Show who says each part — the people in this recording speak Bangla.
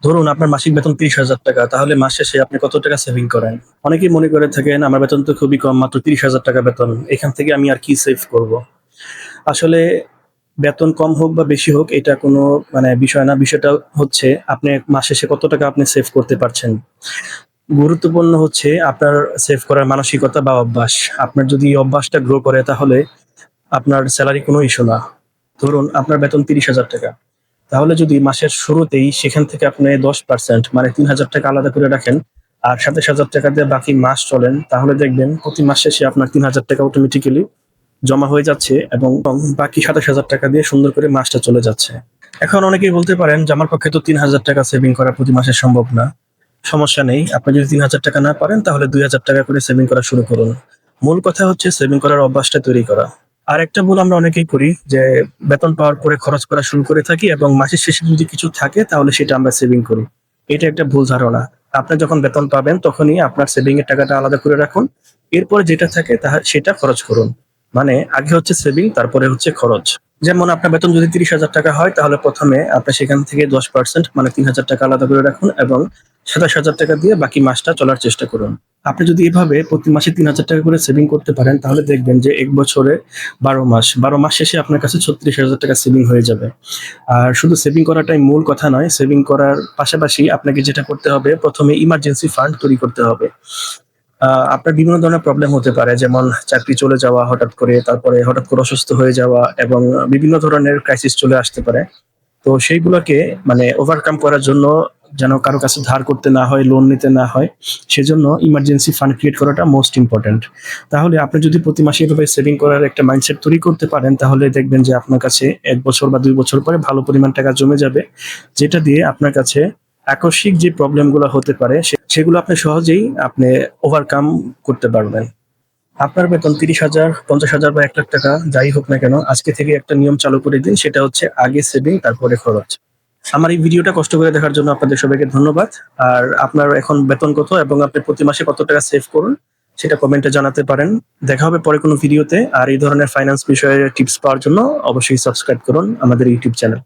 Speaker 1: ধরুন আপনার মাসিক বেতন ৩০,০০০ টাকা, তাহলে মাস শেষে আপনি কত টাকা সেভিং করেন? অনেকেই মনে করে থাকেন আমার বেতন তো খুবই কম, মাত্র ৩০,০০০ টাকা বেতন, এখান থেকে আমি আর কি সেভ করব। আসলে বেতন কম হোক বা বেশি হোক এটা কোনো বিষয় না। বিষয়টা হচ্ছে আপনি মাস শেষে কত টাকা আপনি সেভ করতে পারছেন। গুরুত্বপূর্ণ হচ্ছে আপনার সেভ করার মানসিকতা বা অভ্যাস। আপনার যদি এই অভ্যাসটা গ্রো করে তাহলে আপনার সেলারি কোনো ইস্যু না। ধরুন আপনার বেতন ৩০,০০০ টাকা, তাহলে যদি মাসের শুরুতেই সেখান থেকে আপনি ১০% মানে ৩,০০০ টাকা আলাদা করে রাখেন, আর ২৭,০০০ টাকা দিয়ে বাকি মাস চলেন, তাহলে দেখবেন প্রতি মাস শেষে আপনার ৩,০০০ টাকা অটোমেটিক্যালি জমা হয়ে যাচ্ছে এবং বাকি ২৭,০০০ টাকা দিয়ে সুন্দর করে মাসটা চলে যাচ্ছে। এখন অনেকেই বলতে পারেন যে আমার পক্ষে তো ৩,০০০ টাকা সেভিং করা প্রতি মাসে সম্ভব না। সমস্যা নেই। আপনি যদি ৩,০০০ টাকা না পারেন তাহলে ২,০০০ টাকা করে সেভিং করা শুরু করুন। মূল কথা হচ্ছে সেভিং করার অভ্যাসটা তৈরি করা। আরেকটা ভুল আমরা অনেকেই করি যে বেতন পাওয়ার পরে খরচ করা শুরু করে থাকি এবং মাসের শেষে যদি কিছু থাকে তাহলে সেটা আমরা সেভিং করি। এটা একটা ভুল ধারণা। আপনি যখন বেতন পাবেন তখনই আপনার সেভিং এর টাকাটা আলাদা করে রাখুন। এরপরে যেটা থাকে সেটা খরচ করুন। মানে আগে হচ্ছে সেভিং, তারপরে হচ্ছে খরচ। যেমন আপনার বেতন যদি ৩০,০০০ টাকা হয় তাহলে প্রথমে আপনি সেখান থেকে ১০% মানে ৩,০০০ টাকা আলাদা করে রাখুন এবং ২৭,০০০ টাকা দিয়ে বাকি মাসটা চলার চেষ্টা করুন। আপনি যদি এভাবে প্রতি মাসে ৩,০০০ টাকা করে সেভিং করতে পারেন তাহলে দেখবেন যে ১ বছরে ১২ মাস শেষে আপনার কাছে ৩৬,০০০ টাকা সেভিং হয়ে যাবে। আর শুধু সেভিং করাটাই মূল কথা নয়, সেভিং করার পাশাপাশি আপনাকে যেটা করতে হবে, প্রথমে ইমার্জেন্সি ফান্ড তৈরি করতে হবে। আপনার বিভিন্ন ধরনের প্রবলেম হতে পারে, যেমন চাকরি চলে যাওয়া হঠাৎ করে, তারপরে হঠাৎ করে অসুস্থ হয়ে যাওয়া এবং বিভিন্ন ধরনের ক্রাইসিস চলে আসতে পারে। তো সেইগুলোকে ওভারকাম করার জন্য যেন কারো কাছে ধার করতে না হয়, লোন নিতে না হয়, সেজন্য ইমার্জেন্সি ফান্ড ক্রিয়েট করাটা মোস্ট ইম্পোর্টেন্ট। তাহলে আপনি যদি প্রতি মাসে এভাবে সেভিং করার একটা মাইন্ডসেট তৈরি করতে পারেন তাহলে দেখবেন যে আপনার কাছে ১ বছর বা ২ বছর পরে ভালো পরিমাণ টাকা জমে যাবে। যেটা দিয়ে আপনার কাছে আকস্মিক যে প্রবলেমগুলো হতে পারে সেগুলো আপনি ওভারকাম করতে পারবেন। আপনার বেতন ৩০,০০০, ৫০,০০০ বা ১,০০,০০০ টাকা যাই হোক না কেন, আজকে থেকে একটা নিয়ম চালু করে দিন। সেটা হচ্ছে আগে সেভিং তারপরে খরচ। আমার এই ভিডিওটা কষ্ট করে দেখার জন্য আপনাদের সবাইকে ধন্যবাদ। আর আপনার এখন বেতন কত এবং আপনি প্রতি মাসে কত টাকা সেভ করুন সেটা কমেন্টে জানাতে পারেন। দেখা হবে পরে কোনো ভিডিওতে। আর এই ধরনের ফাইন্যান্স বিষয়ে টিপস পাওয়ার জন্য অবশ্যই সাবস্ক্রাইব করুন আমাদের ইউটিউব চ্যানেল।